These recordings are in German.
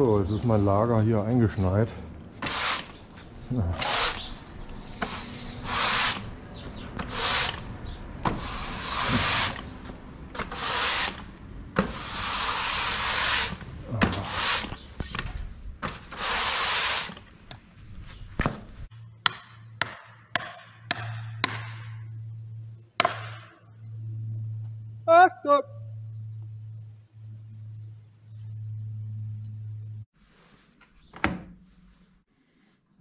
So, jetzt ist mein Lager hier eingeschneit. Ja.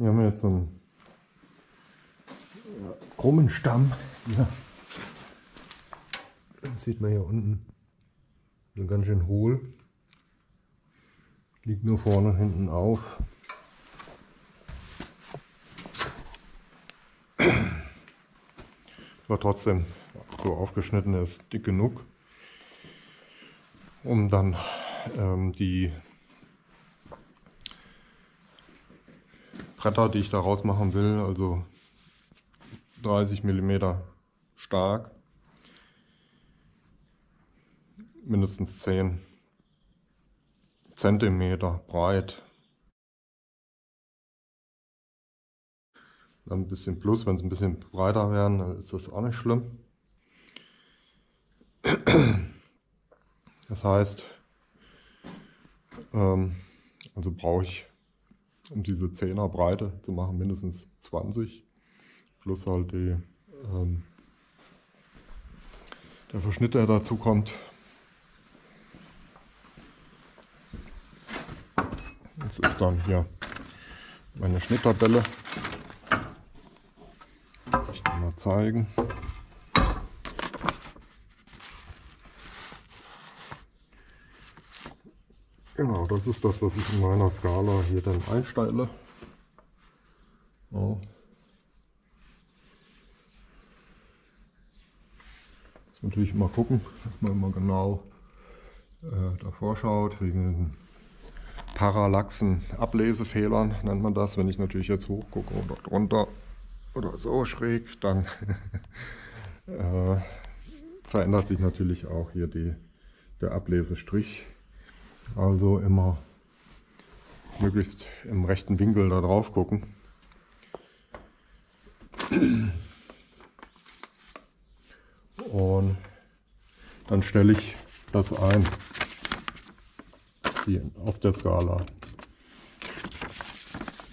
Hier haben wir jetzt so einen krummen Stamm. Ja. Das sieht man hier unten. So ganz schön hohl. Liegt nur vorne und hinten auf. Aber trotzdem, so aufgeschnitten, er ist dick genug, um dann die Bretter, die ich daraus machen will, also 30 mm stark, mindestens 10 cm breit, dann ein bisschen plus, wenn es ein bisschen breiter werden, dann ist das auch nicht schlimm. Das heißt, also brauche ich, um diese 10er Breite zu machen, mindestens 20, plus halt der Verschnitt, der dazu kommt. Das ist dann hier meine Schnitttabelle. Ich kann mal zeigen. Genau, das ist das, was ich in meiner Skala hier dann einstelle. Ja. Jetzt natürlich immer gucken, dass man immer genau davor schaut, wegen diesen parallaxen Ablesefehlern nennt man das. Wenn ich natürlich jetzt hoch gucke oder drunter oder so schräg, dann verändert sich natürlich auch hier der Ablesestrich. Also immer möglichst im rechten Winkel da drauf gucken. Und dann stelle ich das ein hier auf der Skala.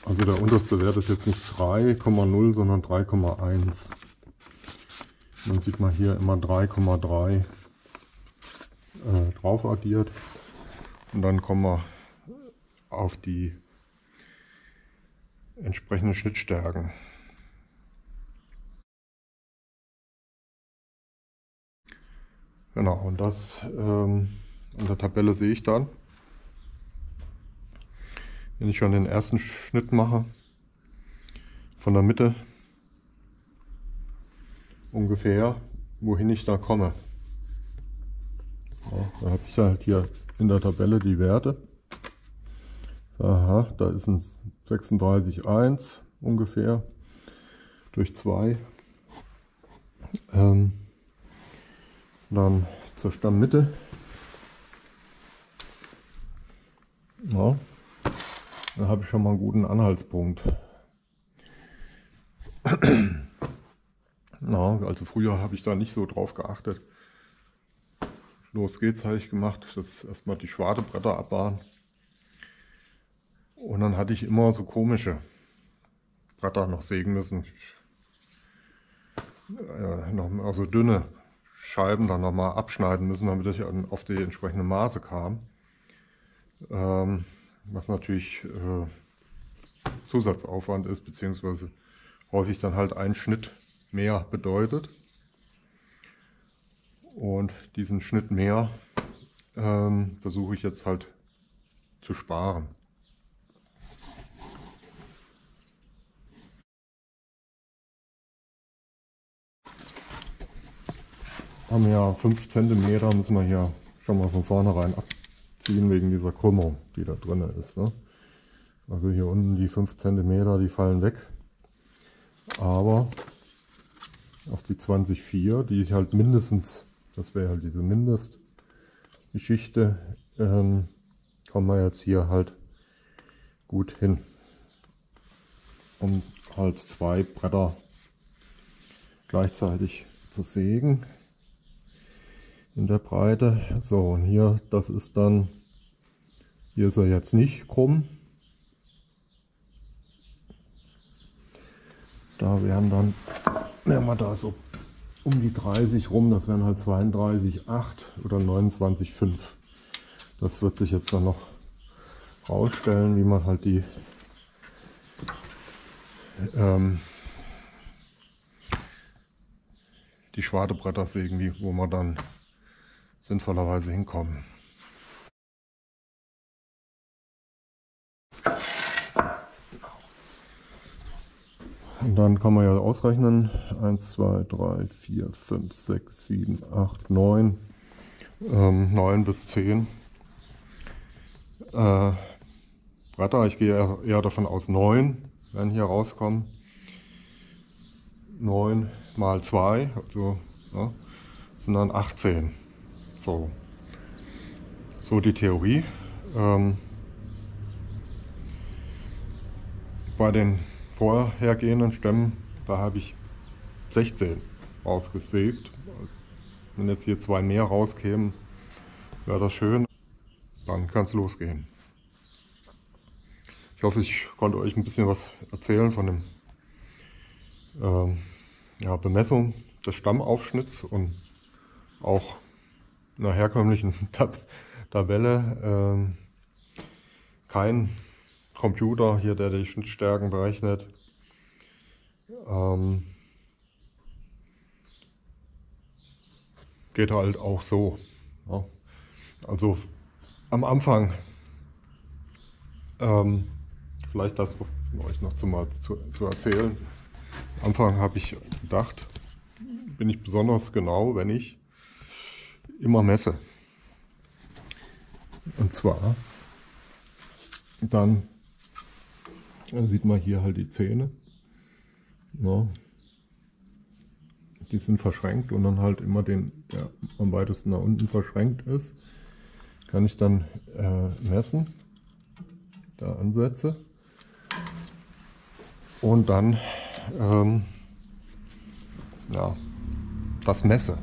Also der unterste Wert ist jetzt nicht 3,0, sondern 3,1. Man sieht mal hier immer 3,3 drauf addiert. Und dann kommen wir auf die entsprechenden Schnittstärken. Genau, und das in der Tabelle sehe ich dann, wenn ich schon den ersten Schnitt mache, von der Mitte ungefähr, wohin ich da komme. Ja, da habe ich halt hier in der Tabelle die Werte. Aha, da ist ein 36,1 ungefähr durch 2. Dann zur Stammmitte. Ja, da habe ich schon mal einen guten Anhaltspunkt. Ja, also früher habe ich da nicht so drauf geachtet. Los geht's, habe ich gemacht. Das erstmal die Schwadebretter abbauen. Und dann hatte ich immer so komische Bretter noch sägen müssen. Also dünne Scheiben dann nochmal abschneiden müssen, damit ich auf die entsprechende Maße kam. Was natürlich Zusatzaufwand ist, beziehungsweise häufig dann halt ein Schnitt mehr bedeutet. Und diesen Schnitt mehr versuche ich jetzt halt zu sparen. Haben ja 5 cm, müssen wir hier schon mal von vornherein abziehen, wegen dieser Krümmung, die da drin ist. Ne? Also hier unten die 5 cm, die fallen weg. Aber auf die 20,4, die ich halt mindestens, das wäre halt diese Mindestgeschichte, kommen wir jetzt hier halt gut hin, um halt zwei Bretter gleichzeitig zu sägen in der Breite. So, und hier, das ist dann, hier ist er jetzt nicht krumm. Da wären wir da so um die 30 rum, das wären halt 32,8 oder 29,5. Das wird sich jetzt dann noch rausstellen, wie man halt die Schwadebretter sägen, wo wir dann sinnvollerweise hinkommen. Und dann kann man ja ausrechnen, 1, 2, 3, 4, 5, 6, 7, 8, 9, 9 bis 10 Bretter. Ich gehe eher davon aus, 9 werden hier rauskommen. 9 mal 2, also ja, sind dann 18. So die Theorie. Bei den vorhergehenden Stämmen, da habe ich 16 ausgesägt. Wenn jetzt hier 2 mehr rauskämen, wäre das schön. Dann kann es losgehen. Ich hoffe, ich konnte euch ein bisschen was erzählen von dem Bemessung des Stammaufschnitts und auch einer herkömmlichen Tabelle. Kein Computer hier, der die Schnittstärken berechnet. Geht halt auch so. Ja. Also am Anfang, vielleicht das euch noch zu erzählen. Am Anfang habe ich gedacht, bin ich besonders genau, wenn ich immer messe. Und zwar, dann sieht man hier halt die Zähne. Ja. Die sind verschränkt und dann halt immer den, der am weitesten nach unten verschränkt ist, kann ich dann messen, da ansetze und dann das messe.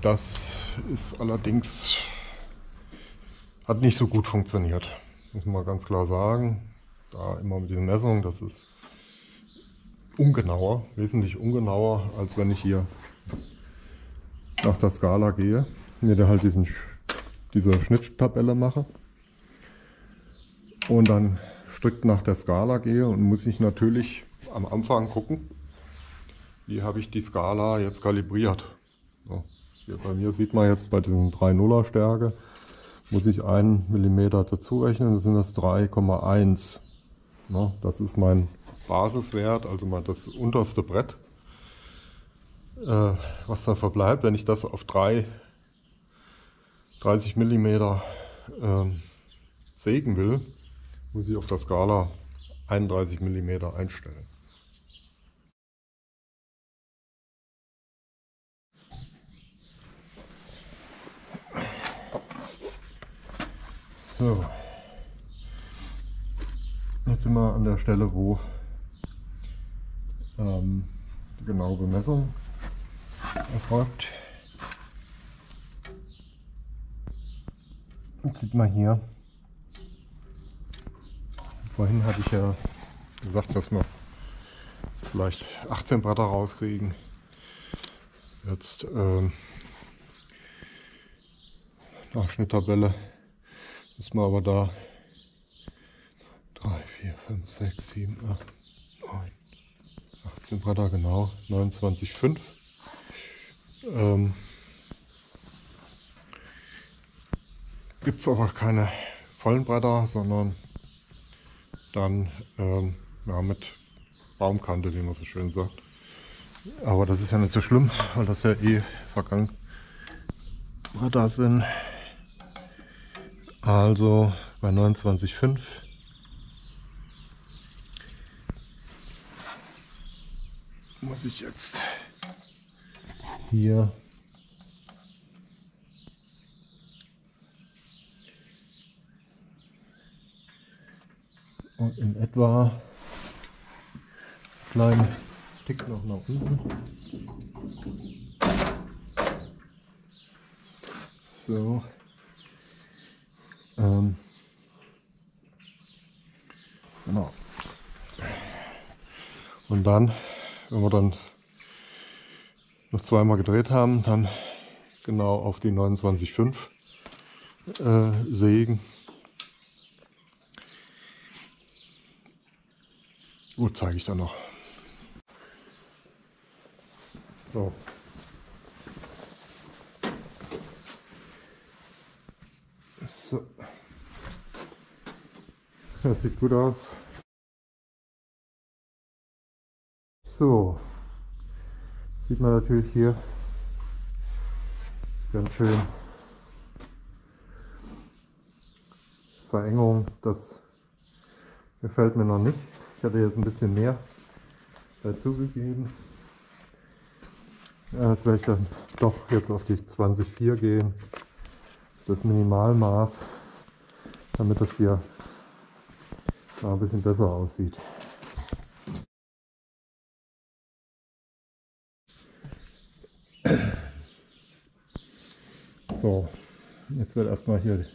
Das ist allerdings, hat nicht so gut funktioniert, muss man ganz klar sagen. Da immer mit diesen Messungen, das ist ungenauer, wesentlich ungenauer, als wenn ich hier nach der Skala gehe, mir da halt diese Schnitttabelle mache und dann strikt nach der Skala gehe und muss ich natürlich am Anfang gucken, wie habe ich die Skala jetzt kalibriert. So, hier bei mir sieht man jetzt bei diesen 3,0er Stärke, muss ich 1 mm dazu rechnen, das sind das 3,1. Das ist mein Basiswert, also mal das unterste Brett, was da verbleibt. Wenn ich das auf 30 mm sägen will, muss ich auf der Skala 31 mm einstellen. So, jetzt sind wir an der Stelle, wo die genaue Bemessung erfolgt. Jetzt sieht man hier, vorhin hatte ich ja gesagt, dass wir vielleicht 18 Bretter rauskriegen. Jetzt nach Schnitttabelle müssen wir aber da 3, 4, 5, 6, 7, 8, 9, 18 Bretter, genau, 29,5. Gibt es aber keine vollen Bretter, sondern dann mit Baumkante, wie man so schön sagt. Aber das ist ja nicht so schlimm, weil das ja eh vergangen Bretter sind. Also bei 29,5 muss ich jetzt hier und in etwa einen kleinen Tick noch nach unten. So. Genau. Und dann, wenn wir dann noch zweimal gedreht haben, dann genau auf die 29,5 sägen. Gut, zeige ich dann noch. So. So. Das sieht gut aus. So. Sieht man natürlich hier ganz schön Verengung. Das gefällt mir noch nicht. Ich hatte jetzt ein bisschen mehr dazugegeben. Jetzt werde ich dann doch jetzt auf die 20,4 gehen. Das Minimalmaß, damit das hier da ein bisschen besser aussieht. So, jetzt wird erstmal hier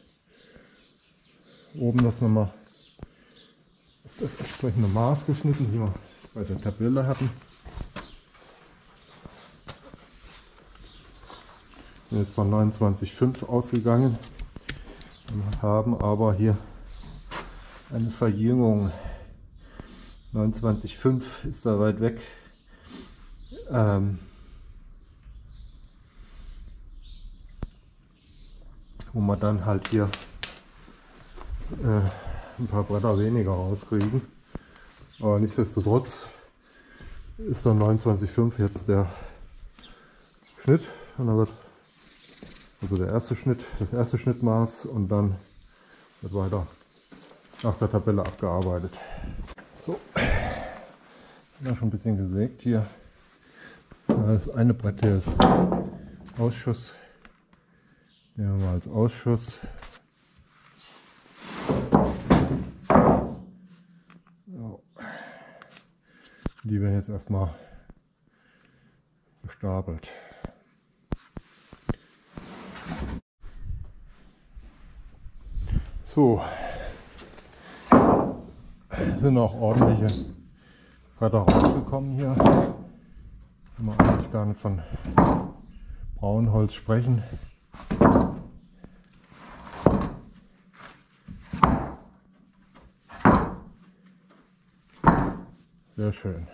oben das nochmal auf das entsprechende Maß geschnitten, wie wir bei der Tabelle hatten. Wir sind jetzt von 29,5 ausgegangen und haben aber hier eine Verjüngung. 29,5 ist da weit weg. Wo wir dann halt hier ein paar Bretter weniger rauskriegen. Aber nichtsdestotrotz ist dann 29,5 jetzt der Schnitt. Und dann wird also der erste Schnitt, das erste Schnittmaß, und dann wird weiter nach der Tabelle abgearbeitet. So, ja, schon ein bisschen gesägt hier. Das eine Brett hier ist Ausschuss. Nehmen wir mal als Ausschuss. So. Die werden jetzt erstmal gestapelt. So, sind auch ordentliche Bretter rausgekommen hier. Kann man eigentlich gar nicht von Braunholz sprechen. Sehr schön.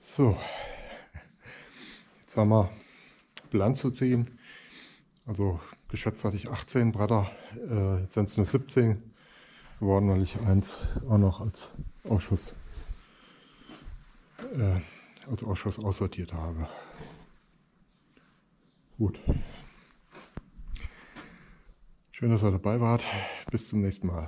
So, jetzt haben wir Bilanz zu ziehen. Also geschätzt hatte ich 18 Bretter, jetzt sind es nur 17 geworden, weil ich eins auch noch als Ausschuss aussortiert habe. Gut. Schön, dass ihr dabei wart. Bis zum nächsten Mal.